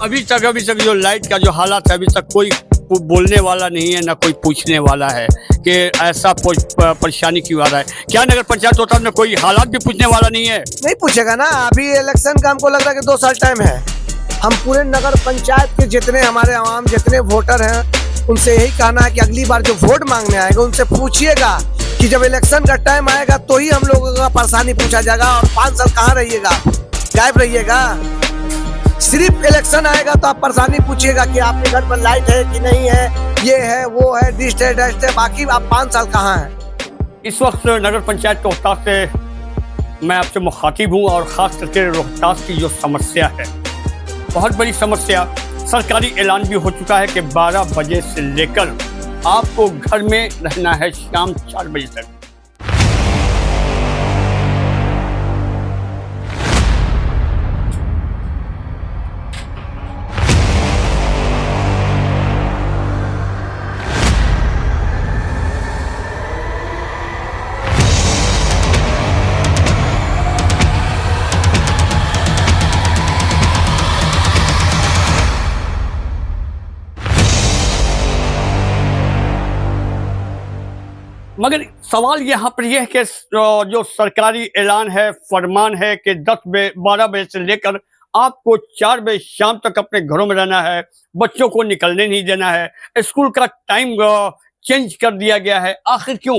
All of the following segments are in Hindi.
अभी तक जो लाइट का जो हालात है, अभी तक कोई बोलने वाला नहीं है, ना कोई पूछने वाला है कि ऐसा परेशानी क्यों आ रहा है। क्या नगर पंचायत होता में कोई हालात भी पूछने वाला नहीं है? नहीं पूछेगा ना। अभी इलेक्शन का हमको लग रहा है कि 2 साल टाइम है। हम पूरे नगर पंचायत के जितने हमारे आवाम जितने वोटर हैं उनसे यही कहना है कि अगली बार जो वोट मांगने आएगा उनसे पूछिएगा कि जब इलेक्शन का टाइम आएगा तो ही हम लोगों का परेशानी पूछा जाएगा। और 5 साल कहाँ रहिएगा, गायब रहिएगा। सिर्फ इलेक्शन आएगा तो आप परेशानी पूछिएगा कि आपके घर पर लाइट है कि नहीं है, ये है वो है, डिस्ट है डस्ट है, बाकी आप 5 साल कहाँ हैं। इस वक्त नगर पंचायत के रोहतास से मैं आपसे मुखातिब हूँ और ख़ास करके रोहतास की जो समस्या है, बहुत बड़ी समस्या। सरकारी ऐलान भी हो चुका है कि 12 बजे से लेकर आपको घर में रहना है शाम 4 बजे तक। मगर सवाल यहाँ पर यह है कि जो सरकारी ऐलान है, फरमान है कि 12 बजे से लेकर आपको 4 बजे शाम तक अपने घरों में रहना है, बच्चों को निकलने नहीं देना है, स्कूल का टाइम चेंज कर दिया गया है। आखिर क्यों?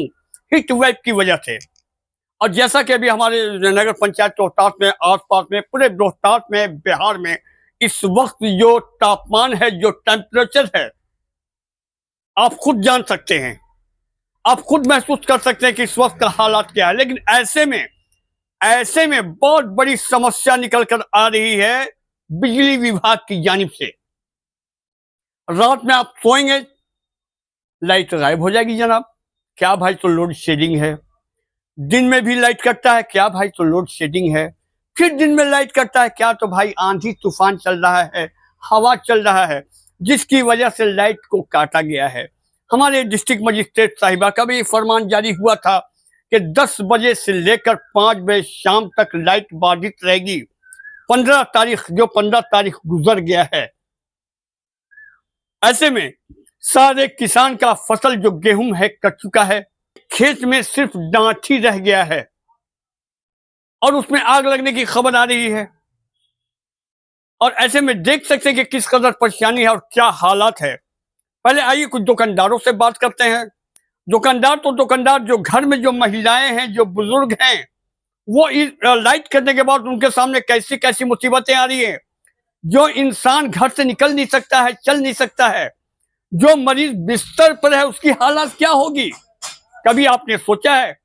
हीट वेव की वजह से। और जैसा कि अभी हमारे नगर पंचायत रोहतास में, आसपास में, पूरे रोहतास में, बिहार में इस वक्त जो तापमान है, जो टेम्परेचर है, आप खुद जान सकते हैं, आप खुद महसूस कर सकते हैं कि इस वक्त का हालात क्या है। लेकिन ऐसे में बहुत बड़ी समस्या निकल कर आ रही है बिजली विभाग की जानिब से। रात में आप सोएंगे, लाइट गायब हो जाएगी जनाब। क्या भाई, तो लोड शेडिंग है। दिन में भी लाइट कटता है, क्या भाई, तो लोड शेडिंग है। फिर दिन में लाइट कटता है, क्या, तो भाई आंधी तूफान चल रहा है, हवा चल रहा है, जिसकी वजह से लाइट को काटा गया है। हमारे डिस्ट्रिक्ट मजिस्ट्रेट साहिबा का भी फरमान जारी हुआ था कि 10 बजे से लेकर 5 बजे शाम तक लाइट बाधित रहेगी। 15 तारीख गुजर गया है। ऐसे में सारे किसान का फसल जो गेहूं है कट चुका है, खेत में सिर्फ डांठ ही रह गया है और उसमें आग लगने की खबर आ रही है। और ऐसे में देख सकते हैं कि किस कदर परेशानी है और क्या हालात है। पहले आइए कुछ दुकानदारों से बात करते हैं। दुकानदार जो घर में जो महिलाएं हैं, जो बुजुर्ग हैं, वो लाइट करने के बाद उनके सामने कैसी कैसी मुसीबतें आ रही है। जो इंसान घर से निकल नहीं सकता है, चल नहीं सकता है, जो मरीज बिस्तर पर है, उसकी हालत क्या होगी, कभी आपने सोचा है?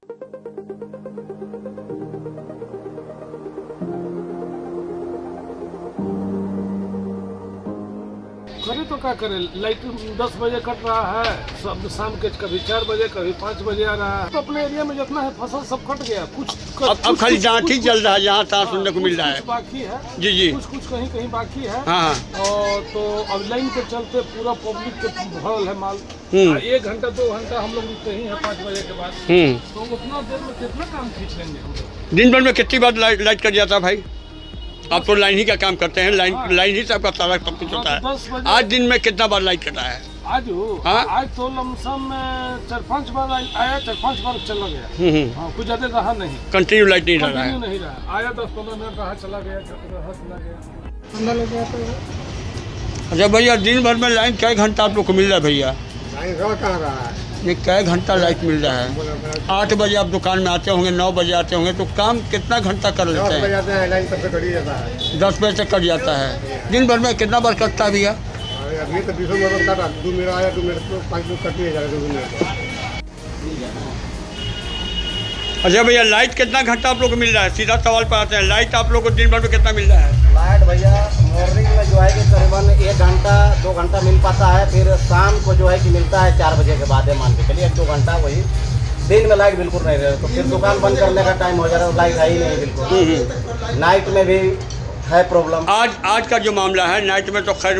करे तो क्या करे, लाइट 10 बजे कट रहा है, सब शाम के कभी 4 बजे कभी 5 बजे आ रहा है। तो अपने एरिया में जितना है फसल सब कट गया। अब खाली डांठ ही चल रहा है, जहाँ तहाँ सुनने को मिल रहा है। बाकी है जी, कुछ कहीं बाकी है। हाँ। और तो अब लाइन के चलते पूरा पब्लिक के भरल है माल। 1 घंटा 2 घंटा हम लोग रुकते ही हैं 5 बजे के बाद। तो उतना देर में कितना काम खींच लेंगे हम लोग। दिन भर में कितनी बार लाइट कट जाता है भाई? आप तो लाइन ही का काम करते हैं, लाइन ही से आपका सारा सब कुछ होता है। आज दिन में कितना बार लाइट कटा है? आज तो लमसम में 4-5 बार आया, 4-5 बार चला गया। कुछ ज्यादा रहा नहीं, कंटिन्यू लाइट नहीं रहा है। नहीं रहा, आया 10-15 मिनट रहा, चला गया, चला गया। अच्छा भैया, दिन भर में लाइन कई घंटा आप लोग को मिल रहा है भैया? कहाँ रहा है, ये कई घंटा लाइट मिल रहा है? 8 बजे आप दुकान में आते होंगे, 9 बजे आते होंगे, तो काम कितना घंटा कर लेते हैं? 10 बजे तक कट जाता है। दिन भर में कितना बार कटता है भैया? अभी तो 20 मिनट कटा, 2 मिनट आया, 2 मिनट तो 5 मिनट कट ही जाएगा, 2 मिनट। अच्छा भैया, लाइट कितना घंटा आप लोग को मिल रहा है? सीधा सवाल पर आते हैं, लाइट आप लोग को दिन भर में कितना मिल रहा है? लाइट भैया मॉर्निंग में जो है कि करीबन 1 घंटा 2 घंटा मिल पाता है। फिर शाम को जो है कि मिलता है 4 बजे के बाद है, मान के चलिए 1-2 घंटा। वही दिन में लाइट बिल्कुल नहीं रहे, तो फिर दुकान बंद करने का टाइम हो जा रहा है, लाइट है ही नहीं बिल्कुल। नाइट में भी है प्रॉब्लम। आज का जो मामला है, नाइट में तो खैर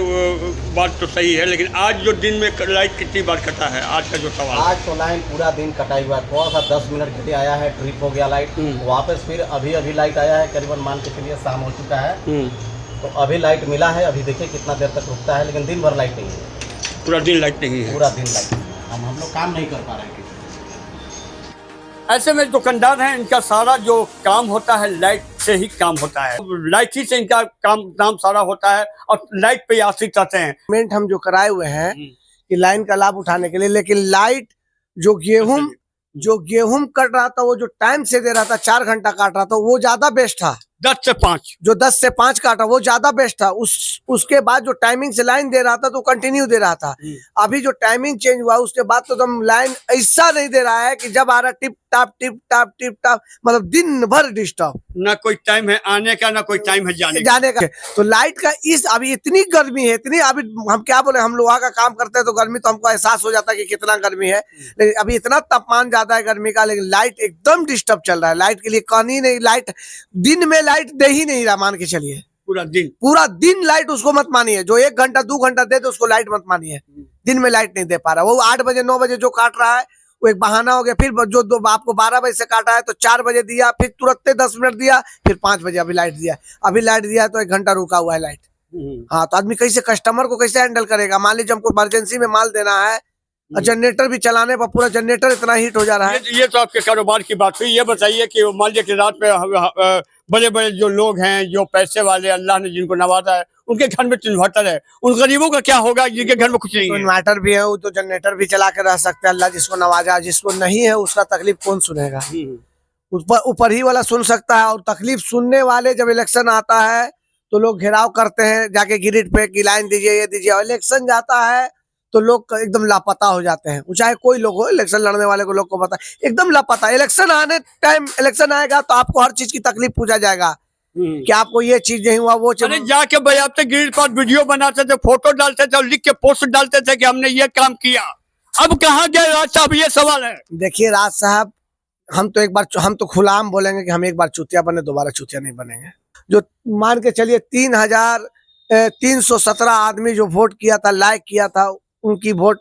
बात तो सही है, लेकिन आज जो दिन में लाइट कितनी बार कटा है, आज का जो सवाल? आज तो लाइन पूरा दिन कटाई हुआ है। थोड़ा सा 10 मिनट के लिए आया है, ट्रिप हो गया लाइट, वापस फिर अभी लाइट आया है, करीबन मान के चलिए शाम हो चुका है। तो अभी लाइट मिला है, अभी देखिए कितना देर तक रुकता है, लेकिन दिन भर लाइट नहीं है, पूरा दिन लाइट नहीं है। पूरा दिन लाइट नहीं है। हम लोग काम नहीं कर पा रहे हैं। ऐसे में दुकानदार हैं, इनका सारा जो काम होता है लाइट से ही काम होता है, लाइट ही से इनका काम सारा होता है और लाइट पे आश्रित रहते हैं। पेमेंट हम जो कराए हुए हैं कि लाइन का लाभ उठाने के लिए, लेकिन लाइट जो गेहूं कट रहा था, वो जो टाइम से दे रहा था, 4 घंटा काट रहा था, वो ज्यादा बेस्ट था। 10 से 5 जो 10 से 5 काटा वो ज्यादा बेस्ट था। उसके बाद जो टाइमिंग से लाइन दे रहा था तो कंटिन्यू दे रहा था। अभी जो टाइमिंग चेंज हुआ उसके बाद तो एकदम लाइन ऐसा नहीं दे रहा है कि जब आ रहा टिप टाप, मतलब दिन भर डिस्टर्ब, ना कोई टाइम है आने का, ना कोई टाइम है जाने का। तो लाइट का अभी इतनी गर्मी है, इतनी, अभी हम क्या बोले, हम लोहा का काम करते हैं तो गर्मी तो हमको एहसास हो जाता है कि कितना गर्मी है, लेकिन अभी इतना तापमान ज्यादा है गर्मी का, लेकिन लाइट एकदम डिस्टर्ब चल रहा है। लाइट के लिए कहानी नहीं, लाइट दिन में लाइट दे ही नहीं रहा, मान के चलिए पूरा दिन लाइट उसको मत मानिए। जो 1 घंटा 2 घंटा दे तो उसको लाइट मत मानिए, दिन में लाइट नहीं दे पा रहा। वो 8 बजे 9 बजे जो काट रहा है वो एक बहाना हो गया। फिर जो आपको 12 बजे से काटा है तो 4 बजे दिया, फिर तुरंत 10 मिनट दिया, फिर 5 बजे अभी लाइट दिया। अभी लाइट दिया तो 1 घंटा रुका हुआ है लाइट। हाँ, तो आदमी कैसे, कस्टमर को कैसे हैंडल करेगा? मान लीजिए हमको इमरजेंसी में माल देना है और जनरेटर भी चलाने पर पूरा जनरेटर इतना हीट हो जा रहा है। ये तो आपके कारोबार की बात हुई। ये बताइए कि मान लीजिए कि रात में बड़े बड़े जो लोग हैं, जो पैसे वाले, अल्लाह ने जिनको नवाजा है, उनके घर में इन्वर्टर है, उन गरीबों का क्या होगा जिनके घर में कुछ नहीं है? इन्वर्टर भी है, वो तो जनरेटर भी चला के रह सकते हैं। अल्लाह जिसको नवाजा, जिसको नहीं है उसका तकलीफ कौन सुनेगा? ऊपर ही वाला सुन सकता है। और तकलीफ सुनने वाले जब इलेक्शन आता है तो लोग घेराव करते हैं जाके ग्रिड पे कि लाइन दीजिए, ये दीजिए। और इलेक्शन जाता है तो लोग एकदम लापता हो जाते हैं। चाहे कोई लोग हो, इलेक्शन लड़ने वाले को, लोग को पता एकदम लापता। इलेक्शन आने टाइम, इलेक्शन आएगा तो आपको हर चीज की तकलीफ पूछा जाएगा कि आपको ये चीज नहीं हुआ, वो चीज। जाके भाई आपसे ग्रिड पर वीडियो बनाते थे, फोटो डालते थे और लिख के पोस्ट डालते थे कि हमने ये काम किया। अब कहाँ गए राज साहब? ये सवाल है। देखिए राज साहब, हम तो खुलाम बोलेंगे कि हम एक बार चूतिया बने, दोबारा चूतिया नहीं बनेंगे। जो मान के चलिए 3,317 आदमी जो वोट किया था, लाइक किया था, उनकी वोट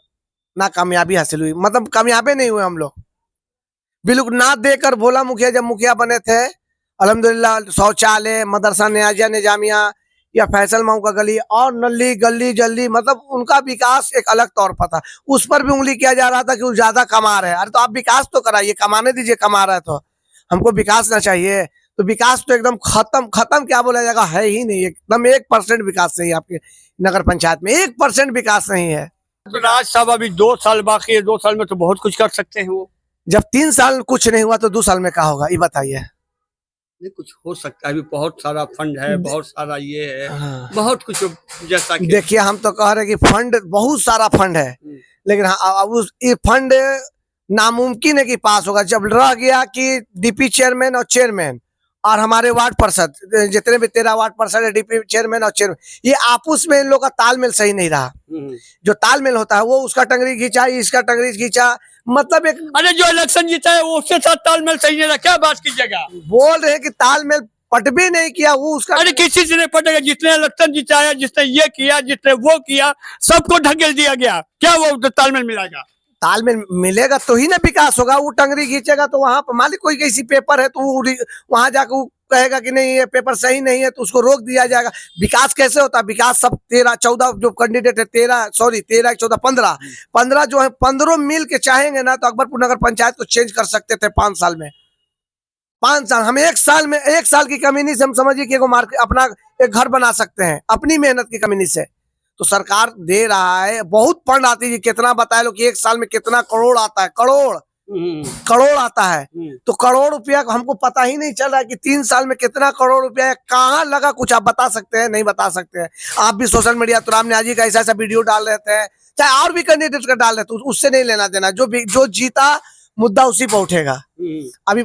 ना कामयाबी हासिल हुई, मतलब कामयाबी नहीं हुए हम लोग। बिल्कुल ना देकर भोला मुखिया जब मुखिया बने थे, अल्हम्दुलिल्लाह शौचालय, मदरसा नियाजिया निजामिया या फैसल माऊ का गली और नली गली जल्दी, मतलब उनका विकास एक अलग तौर पर था। उस पर भी उंगली किया जा रहा था कि वो ज्यादा कमा रहे हैं। अरे तो आप विकास तो कराइए, कमाने दीजिए, कमा रहे तो हमको विकास ना चाहिए। तो विकास तो एकदम खत्म क्या बोला जाएगा, है ही नहीं। एकदम 1% विकास नहीं है आपके नगर पंचायत में, 1% विकास नहीं है। तो राज साहब अभी 2 साल बाकी है, 2 साल में तो बहुत कुछ कर सकते हैं वो। जब 3 साल कुछ नहीं हुआ तो 2 साल में क्या होगा, ये बताइए। नहीं, कुछ हो सकता है, अभी बहुत सारा फंड है, बहुत सारा ये है, हाँ। बहुत कुछ। जैसा कि देखिए, हम तो कह रहे हैं कि फंड, बहुत सारा फंड है, लेकिन उस ये फंड नामुमकिन है कि पास होगा। जब रह गया कि डीपी चेयरमैन और चेयरमैन और हमारे वार्ड पार्षद, जितने भी 13 वार्ड पार्षद है, डीपी चेयरमैन और चेयरमैन, ये आपस में इन लोग का तालमेल सही नहीं रहा। जो तालमेल होता है वो उसका टंगरी खींचा, इसका टंगरी खींचा, मतलब एक। अरे जो इलेक्शन जीता है वो उसके साथ तालमेल सही नहीं रहा, क्या बात कीजिएगा? बोल रहे हैं कि तालमेल पट भी नहीं किया वो उसका। अरे किसी से नहीं पटेगा। जिसने इलेक्शन जिताया, जिसने ये किया, जिसने वो किया, सबको ढकेल दिया गया, क्या वो तालमेल मिलेगा? तालमेल मिलेगा तो ही ना विकास होगा। वो टंगरी खींचेगा तो वहां पर मान ली कोई किसी पेपर है तो वहां जाकर कहेगा कि नहीं ये पेपर सही नहीं है तो उसको रोक दिया जाएगा। विकास कैसे होता है? विकास सब 13-14 जो कैंडिडेट है, 13 14 15 जो है, 15 मिल के चाहेंगे ना तो अकबरपुर नगर पंचायत को चेंज कर सकते थे 5 साल में। 5 साल, हम 1 साल में, 1 साल की कमीनी से हम समझिए कि मार्केट, अपना एक घर बना सकते हैं अपनी मेहनत की कमीनी से। तो सरकार दे रहा है, बहुत फंड आती है। कितना बताया लोग कि 1 साल में कितना करोड़ आता है, करोड़ आता है। तो करोड़ रुपया हमको पता ही नहीं चल रहा है कि 3 साल में कितना करोड़ रुपया कहाँ लगा। कुछ आप बता सकते हैं? नहीं बता सकते हैं। आप भी सोशल मीडिया तो राम न्याजी का ऐसा वीडियो डाल रहते हैं, चाहे और भी कैंडिडेट का डाल रहे थे, उससे नहीं लेना देना। जो जीता मुद्दा उसी पर उठेगा। अभी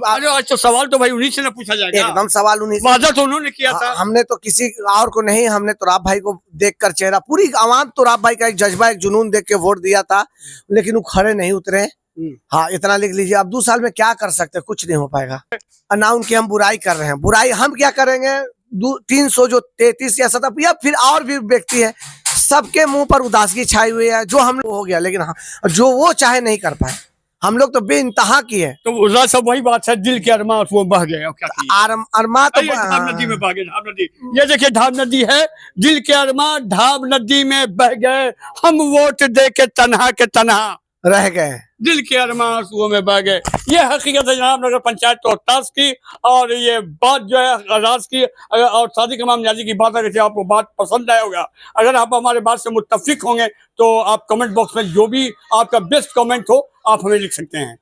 तो सवाल तो भाई उन्हीं से ना पूछा जाएगा। एकदम सवाल उन्हीं से। वादा तो उन्होंने किया था। हमने तो किसी और को नहीं, हमने तो राब भाई को देखकर, चेहरा पूरी आवाम तो राब भाई का एक जज्बा, एक जुनून देख के वोट दिया था, लेकिन वो खड़े नहीं उतरे। हाँ, इतना लिख लीजिए। अब 2 साल में क्या कर सकते, कुछ नहीं हो पाएगा। ना उनकी हम बुराई कर रहे हैं, बुराई हम क्या करेंगे? 300 जो 33 या 70 या फिर और भी व्यक्ति है, सबके मुंह पर उदासी छाई हुई है। जो हम हो गया, लेकिन हाँ, जो वो चाहे नहीं कर पाए, हम लोग तो बेइंतहा किए। तो उल्ला सब वही बात है, दिल के अरमान वो बह गए, और क्या किए? अरमा तो ये ढाब नदी में बह गए, ढाब नदी, ये देखिए ढाब नदी है, दिल के अरमान ढाब नदी में बह गए, हम वोट दे के तन्हा रह गए। दिल के अरमान आंसुओं में बह गए। ये हकीकत है जनाब नगर पंचायत रोहतास की, और ये बात जो है राज की। और सादिक इमाम नियाज़ी की बात अगर आपको बात पसंद आया होगा, अगर आप हमारे बात से मुत्तफिक होंगे, तो आप कमेंट बॉक्स में जो भी आपका बेस्ट कमेंट हो आप हमें लिख सकते हैं।